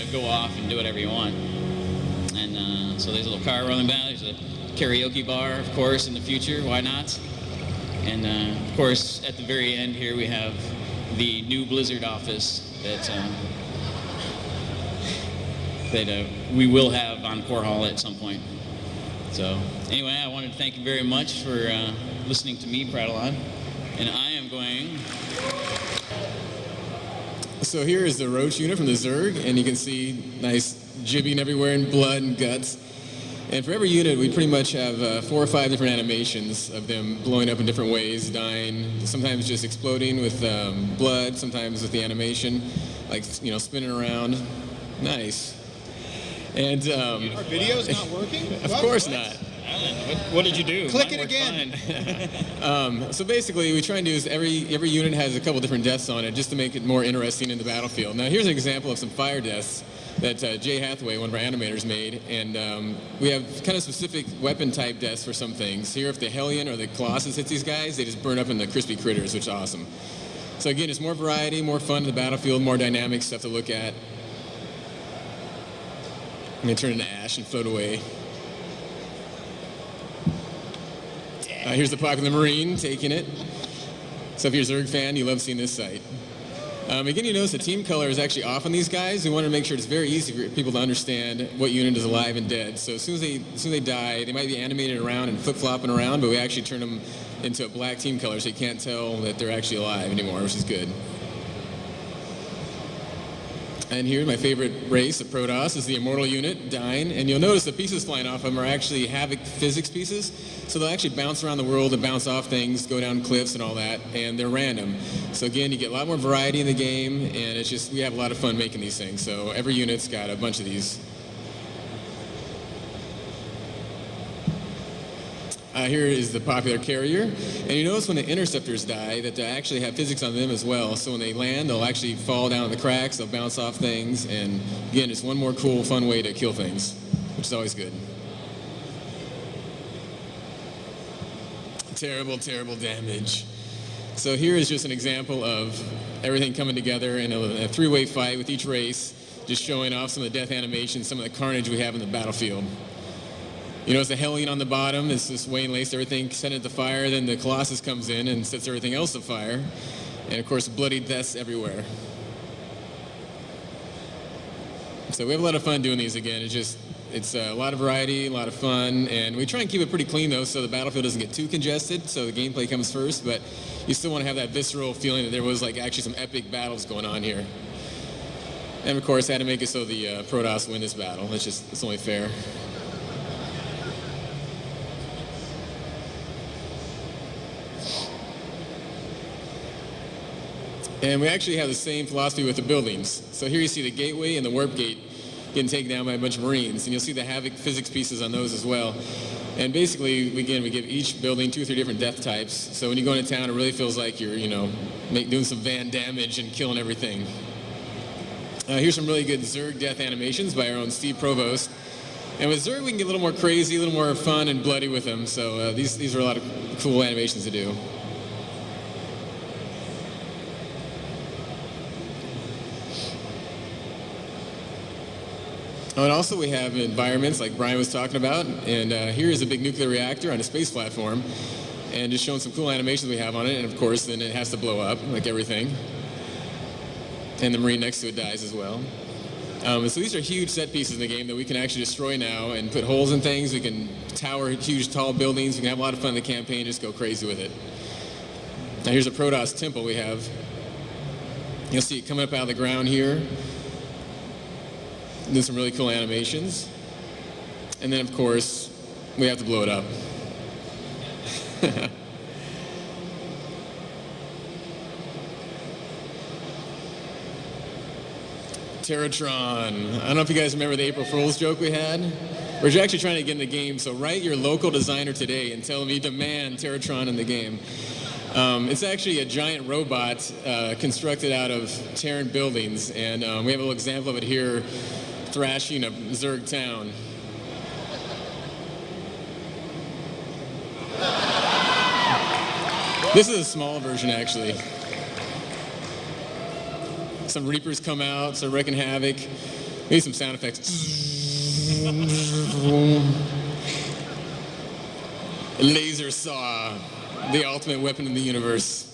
of go off and do whatever you want. And so there's a little car rolling by. There's a karaoke bar, of course, in the future. Why not? And of course, at the very end here, we have the new Blizzard office that we will have on Core Hall at some point. So anyway, I wanted to thank you very much for listening to me prattle on. And I am going... So here is the Roach unit from the Zerg, and you can see nice jibbing everywhere and blood and guts. And for every unit, we pretty much have 4 or 5 different animations of them blowing up in different ways, dying, sometimes just exploding with blood, sometimes with the animation, like, you know, spinning around. Nice. And our video's not working? Of course not. Alan, what did you do? Click it again. So basically, we try and do is every unit has a couple different deaths on it just to make it more interesting in the battlefield. Now here's an example of some fire deaths that Jay Hathaway, one of our animators, made, and we have kind of specific weapon type deaths for some things. Here, if the Hellion or the Colossus hits these guys, they just burn up in the crispy critters, which is awesome. So again, it's more variety, more fun in the battlefield, more dynamic stuff to look at. And they turn into ash and float away. Here's the popular Marine taking it. So if you're a Zerg fan, you love seeing this sight. Again, you notice the team color is actually off on these guys. We want to make sure it's very easy for people to understand what unit is alive and dead. So as soon as they die, they might be animated around and flip-flopping around, but we actually turn them into a black team color so you can't tell that they're actually alive anymore, which is good. And here's my favorite race of Protoss is the Immortal unit, dying. And you'll notice the pieces flying off them are actually Havoc physics pieces. So they'll actually bounce around the world and bounce off things, go down cliffs and all that, and they're random. So again, you get a lot more variety in the game, and it's just, we have a lot of fun making these things. So every unit's got a bunch of these. Here is the popular carrier. And you notice when the interceptors die that they actually have physics on them as well. So when they land, they'll actually fall down in the cracks, they'll bounce off things. And again, it's one more cool, fun way to kill things, which is always good. Terrible, terrible damage. So here is just an example of everything coming together in a 3-way fight with each race, just showing off some of the death animations, some of the carnage we have in the battlefield. You know, it's the Hellion on the bottom. It's just Wayne laced everything, set it to fire. Then the Colossus comes in and sets everything else to fire. And of course, bloody deaths everywhere. So we have a lot of fun doing these again. It's a lot of variety, a lot of fun. And we try and keep it pretty clean, though, so the battlefield doesn't get too congested. So the gameplay comes first. But you still want to have that visceral feeling that there was like actually some epic battles going on here. And of course, I had to make it so the Protoss win this battle. It's only fair. And we actually have the same philosophy with the buildings. So here you see the gateway and the warp gate getting taken down by a bunch of Marines. And you'll see the Havoc physics pieces on those as well. And basically, again, we give each building 2 or 3 different death types. So when you go into town, it really feels like you're, you know, doing some van damage and killing everything. Here's some really good Zerg death animations by our own Steve Provost. And with Zerg, we can get a little more crazy, a little more fun and bloody with them. So these are a lot of cool animations to do. And also we have environments like Brian was talking about, and here is a big nuclear reactor on a space platform, and just showing some cool animations we have on it, and of course then it has to blow up, like everything. And the Marine next to it dies as well. So these are huge set pieces in the game that we can actually destroy now and put holes in things. We can tower huge tall buildings, we can have a lot of fun in the campaign, just go crazy with it. Now here's a Protoss temple we have. You'll see it coming up out of the ground here. Do some really cool animations. And then, of course, we have to blow it up. Terratron. I don't know if you guys remember the April Fool's joke we had. We're actually trying to get in the game, so write your local designer today and tell them you demand Terratron in the game. It's actually a giant robot constructed out of Terran buildings, and we have a little example of it here thrashing a Zerg town. This is a small version, actually. Some Reapers come out, start wrecking havoc. Maybe some sound effects. Laser saw, the ultimate weapon in the universe.